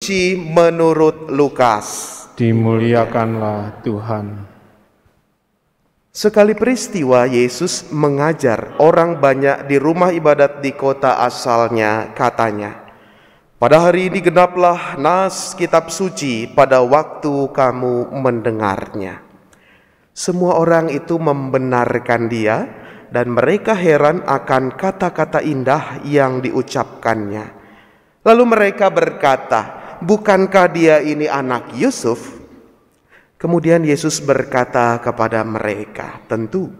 suci menurut Lukas. Dimuliakanlah Tuhan. Sekali peristiwa Yesus mengajar orang banyak di rumah ibadat di kota asalnya, katanya, "Pada hari ini genaplah nas kitab suci pada waktu kamu mendengarnya." Semua orang itu membenarkan dia dan mereka heran akan kata-kata indah yang diucapkannya. Lalu mereka berkata, "Bukankah dia ini anak Yusuf?" Kemudian Yesus berkata kepada mereka, "Tentu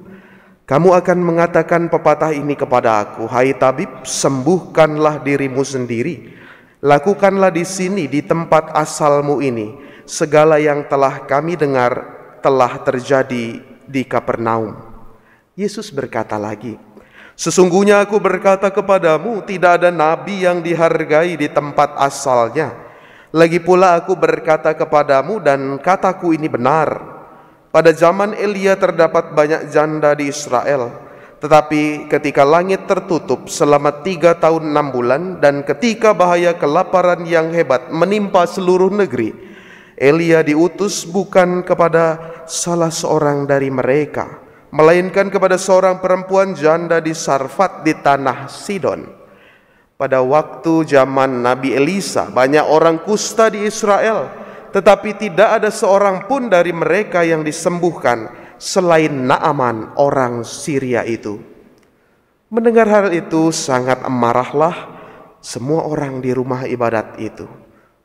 kamu akan mengatakan pepatah ini kepada aku, 'Hai tabib, sembuhkanlah dirimu sendiri. Lakukanlah di sini, di tempat asalmu ini, segala yang telah kami dengar telah terjadi di Kapernaum.'" Yesus berkata lagi, "Sesungguhnya aku berkata kepadamu, tidak ada nabi yang dihargai di tempat asalnya. Lagi pula aku berkata kepadamu dan kataku ini benar. Pada zaman Elia terdapat banyak janda di Israel. Tetapi ketika langit tertutup selama 3 tahun 6 bulan dan ketika bahaya kelaparan yang hebat menimpa seluruh negeri, Elia diutus bukan kepada salah seorang dari mereka, melainkan kepada seorang perempuan janda di Sarfat di tanah Sidon. Pada waktu zaman Nabi Elisa, banyak orang kusta di Israel, tetapi tidak ada seorang pun dari mereka yang disembuhkan selain Naaman orang Syria itu." Mendengar hal itu sangat marahlah semua orang di rumah ibadat itu.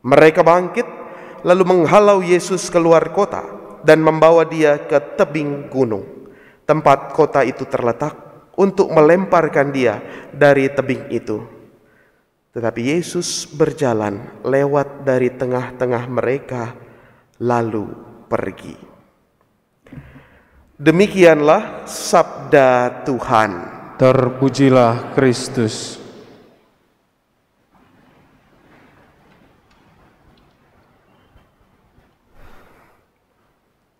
Mereka bangkit lalu menghalau Yesus keluar kota dan membawa dia ke tebing gunung tempat kota itu terletak, untuk melemparkan dia dari tebing itu. Tetapi Yesus berjalan lewat dari tengah-tengah mereka lalu pergi. Demikianlah sabda Tuhan. Terpujilah Kristus.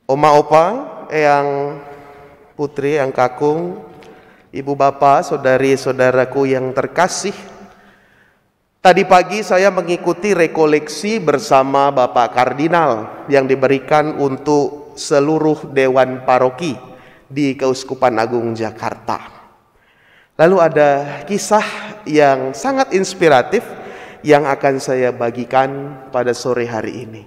Oma opa, eyang putri, eyang kakung, ibu bapak, saudari-saudaraku yang terkasih, tadi pagi saya mengikuti rekoleksi bersama Bapak Kardinal yang diberikan untuk seluruh Dewan Paroki di Keuskupan Agung Jakarta. Lalu ada kisah yang sangat inspiratif yang akan saya bagikan pada sore hari ini.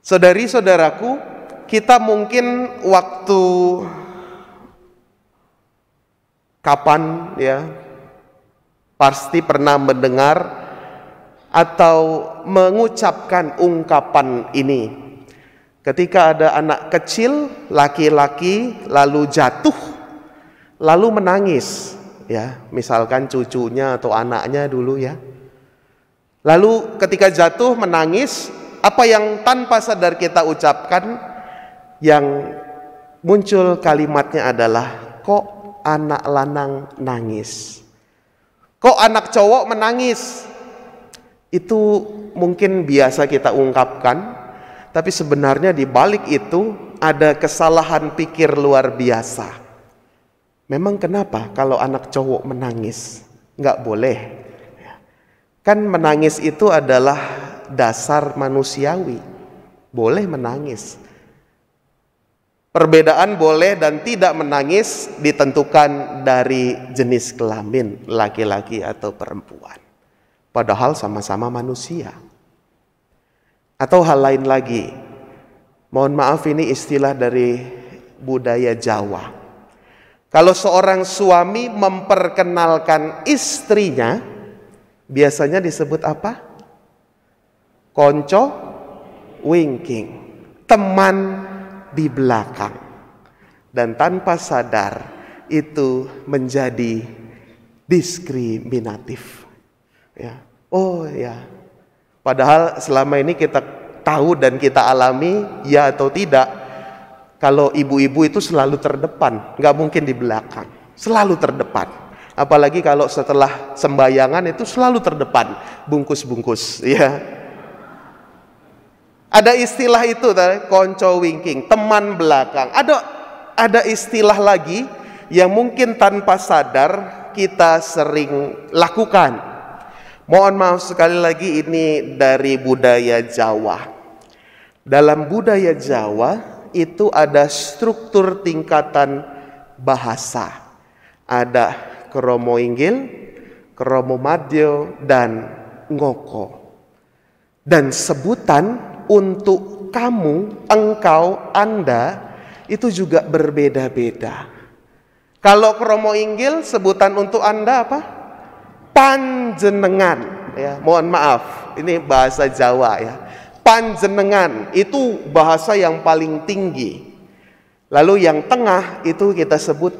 Saudari-saudaraku, kita mungkin waktu kapan ya pasti pernah mendengar atau mengucapkan ungkapan ini. Ketika ada anak kecil laki-laki lalu jatuh lalu menangis, ya, misalkan cucunya atau anaknya dulu ya. Lalu ketika jatuh menangis, apa yang tanpa sadar kita ucapkan? Yang muncul kalimatnya adalah, "Kok anak lanang nangis? Kok anak cowok menangis?" Itu mungkin biasa kita ungkapkan, tapi sebenarnya di balik itu ada kesalahan pikir luar biasa. Memang kenapa kalau anak cowok menangis? Nggak boleh. Kan menangis itu adalah dasar manusiawi. Boleh menangis. Perbedaan boleh dan tidak menangis ditentukan dari jenis kelamin, laki-laki atau perempuan. Padahal sama-sama manusia. Atau hal lain lagi, mohon maaf ini istilah dari budaya Jawa. Kalau seorang suami memperkenalkan istrinya, biasanya disebut apa? Konco winking, teman di belakang. Dan tanpa sadar itu menjadi diskriminatif ya. Oh ya, padahal selama ini kita tahu dan kita alami, ya atau tidak, kalau ibu-ibu itu selalu terdepan, nggak mungkin di belakang, selalu terdepan. Apalagi kalau setelah sembayangan itu selalu terdepan, bungkus-bungkus ya. Ada istilah itu, konco winking, teman belakang. Ada istilah lagi yang mungkin tanpa sadar kita sering lakukan. Mohon maaf sekali lagi, ini dari budaya Jawa. Dalam budaya Jawa itu ada struktur tingkatan bahasa. Ada Kromo Inggil, Kromo Madyo, dan Ngoko. Dan sebutan untuk kamu, engkau, Anda itu juga berbeda-beda. Kalau Kromo Inggil, sebutan untuk Anda apa? Panjenengan. Ya, mohon maaf, ini bahasa Jawa ya. Panjenengan itu bahasa yang paling tinggi. Lalu yang tengah itu kita sebut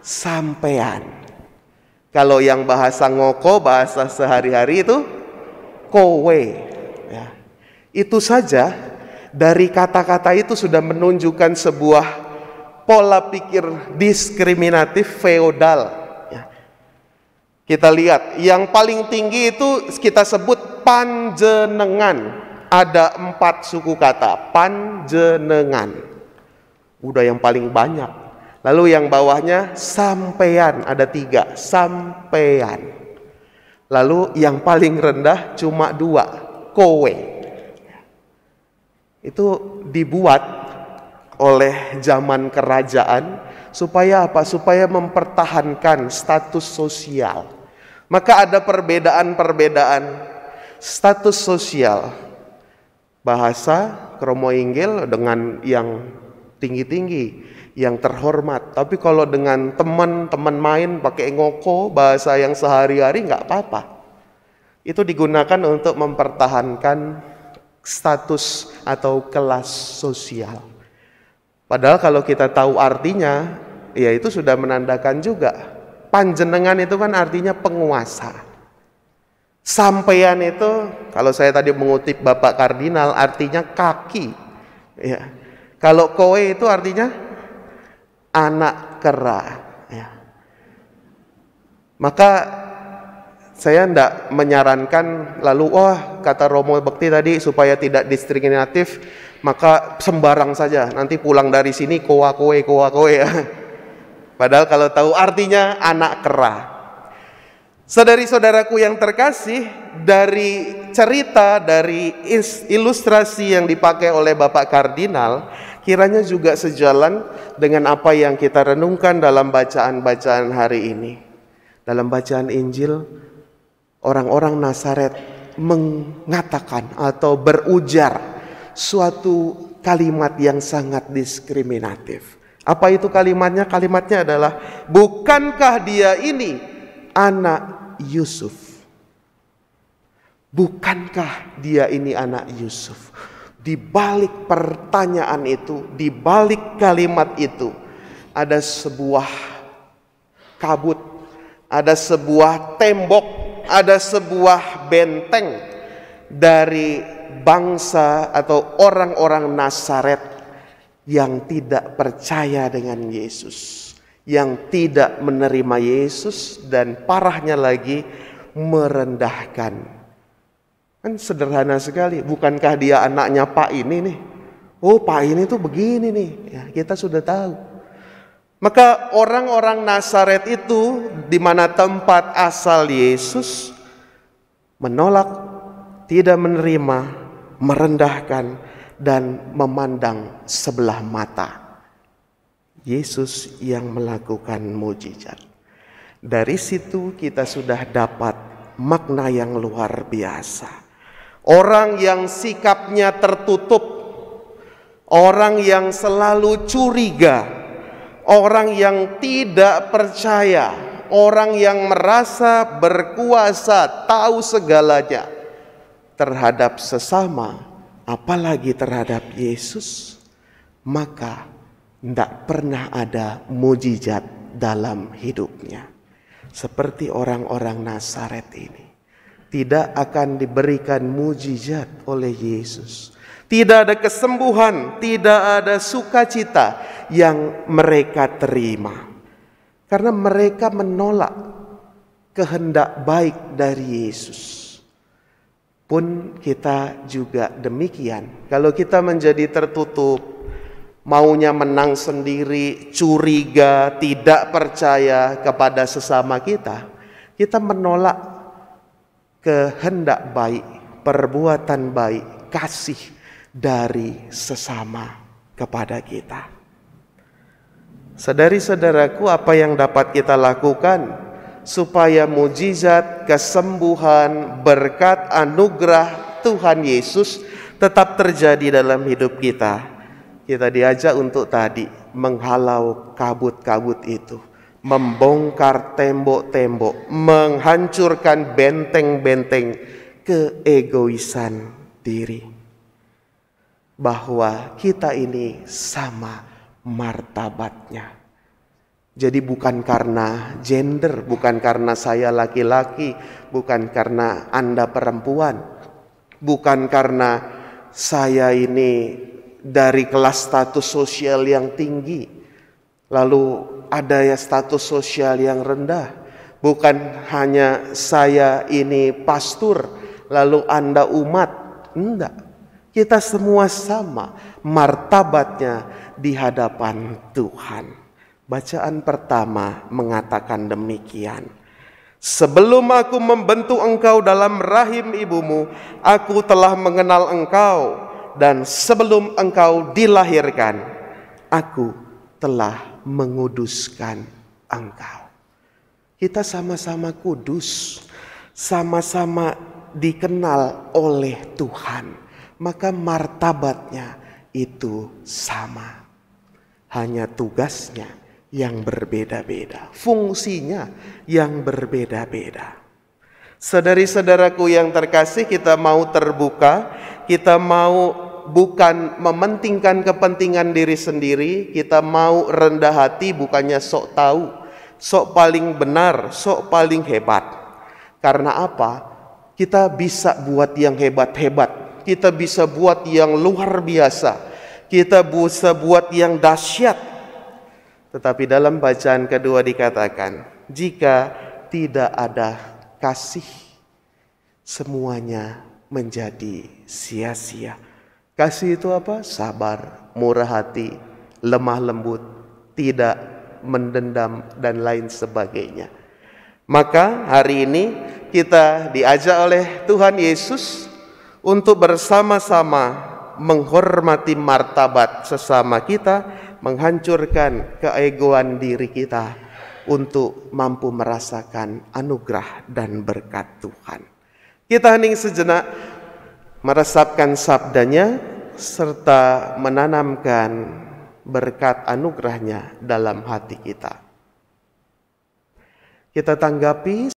sampean. Kalau yang bahasa Ngoko, bahasa sehari-hari itu kowe. Ya. Itu saja dari kata-kata itu sudah menunjukkan sebuah pola pikir diskriminatif feodal. Ya. Kita lihat yang paling tinggi itu kita sebut panjenengan. Ada 4 suku kata panjenengan. Udah yang paling banyak. Lalu yang bawahnya sampean, ada 3 sampean. Lalu yang paling rendah cuma 2 kowe. Itu dibuat oleh zaman kerajaan supaya apa? Supaya mempertahankan status sosial. Maka ada perbedaan-perbedaan status sosial. Bahasa Kromo Inggil dengan yang tinggi-tinggi, yang terhormat. Tapi kalau dengan teman main pakai Ngoko, bahasa yang sehari-hari nggak apa-apa. Itu digunakan untuk mempertahankan status atau kelas sosial. Padahal kalau kita tahu artinya, ya itu sudah menandakan juga. Panjenengan itu kan artinya penguasa. Sampean itu, kalau saya tadi mengutip Bapak Kardinal, artinya kaki. Ya. Kalau kowe itu artinya anak kera. Ya. Maka saya tidak menyarankan lalu, kata Romo Bekti tadi supaya tidak diskriminatif, maka sembarang saja. Nanti pulang dari sini koa kowe. Padahal kalau tahu artinya anak kera. Saudari-saudaraku yang terkasih, dari cerita, dari ilustrasi yang dipakai oleh Bapak Kardinal, kiranya juga sejalan dengan apa yang kita renungkan dalam bacaan-bacaan hari ini. Dalam bacaan Injil, orang-orang Nazaret mengatakan atau berujar suatu kalimat yang sangat diskriminatif. Apa itu kalimatnya? Kalimatnya adalah, bukankah dia ini anak Yusuf? Bukankah dia ini anak Yusuf? Di balik pertanyaan itu, di balik kalimat itu, ada sebuah kabut, ada sebuah tembok, ada sebuah benteng dari bangsa atau orang-orang Nazaret yang tidak percaya dengan Yesus, yang tidak menerima Yesus, dan parahnya lagi merendahkan. Kan sederhana sekali, bukankah dia anaknya Pak ini nih? Oh, Pak ini tuh begini nih, ya, kita sudah tahu. Maka orang-orang Nazaret itu, di mana tempat asal Yesus, menolak, tidak menerima, merendahkan, dan memandang sebelah mata Yesus yang melakukan mujizat. Dari situ kita sudah dapat makna yang luar biasa. Orang yang sikapnya tertutup, orang yang selalu curiga, orang yang tidak percaya, orang yang merasa berkuasa, tahu segalanya terhadap sesama, apalagi terhadap Yesus, maka tidak pernah ada mujizat dalam hidupnya. Seperti orang-orang Nazaret ini, tidak akan diberikan mujizat oleh Yesus. Tidak ada kesembuhan, tidak ada sukacita yang mereka terima. Karena mereka menolak kehendak baik dari Yesus. Pun kita juga demikian. Kalau kita menjadi tertutup, maunya menang sendiri, curiga, tidak percaya kepada sesama kita, kita menolak kehendak baik, perbuatan baik, kasih dari sesama kepada kita. Saudari-saudaraku, apa yang dapat kita lakukan supaya mujizat, kesembuhan, berkat, anugerah Tuhan Yesus tetap terjadi dalam hidup kita? Kita diajak untuk tadi menghalau kabut-kabut itu, membongkar tembok-tembok, menghancurkan benteng-benteng keegoisan diri. Bahwa kita ini sama martabatnya. Jadi bukan karena gender, bukan karena saya laki-laki, bukan karena Anda perempuan, bukan karena saya ini dari kelas status sosial yang tinggi, lalu ada ya status sosial yang rendah. Bukan hanya saya ini pastor, lalu Anda umat. Enggak, kita semua sama martabatnya di hadapan Tuhan. Bacaan pertama mengatakan demikian. Sebelum aku membentuk engkau dalam rahim ibumu, aku telah mengenal engkau. Dan sebelum engkau dilahirkan, aku telah menguduskan engkau. Kita sama-sama kudus, sama-sama dikenal oleh Tuhan. Maka martabatnya itu sama. Hanya tugasnya yang berbeda-beda, fungsinya yang berbeda-beda. Saudari-saudaraku yang terkasih, kita mau terbuka, kita mau bukan mementingkan kepentingan diri sendiri, kita mau rendah hati, bukannya sok tahu, sok paling benar, sok paling hebat. Karena apa? Kita bisa buat yang hebat-hebat, kita bisa buat yang luar biasa, kita bisa buat yang dahsyat. Tetapi dalam bacaan kedua dikatakan, jika tidak ada kasih, semuanya menjadi sia-sia. Kasih itu apa? Sabar, murah hati, lemah lembut, tidak mendendam, dan lain sebagainya. Maka hari ini kita diajak oleh Tuhan Yesus untuk bersama-sama menghormati martabat sesama kita, menghancurkan keegoan diri kita untuk mampu merasakan anugerah dan berkat Tuhan. Kita hening sejenak, meresapkan sabdanya, serta menanamkan berkat anugerahnya dalam hati kita. Kita tanggapi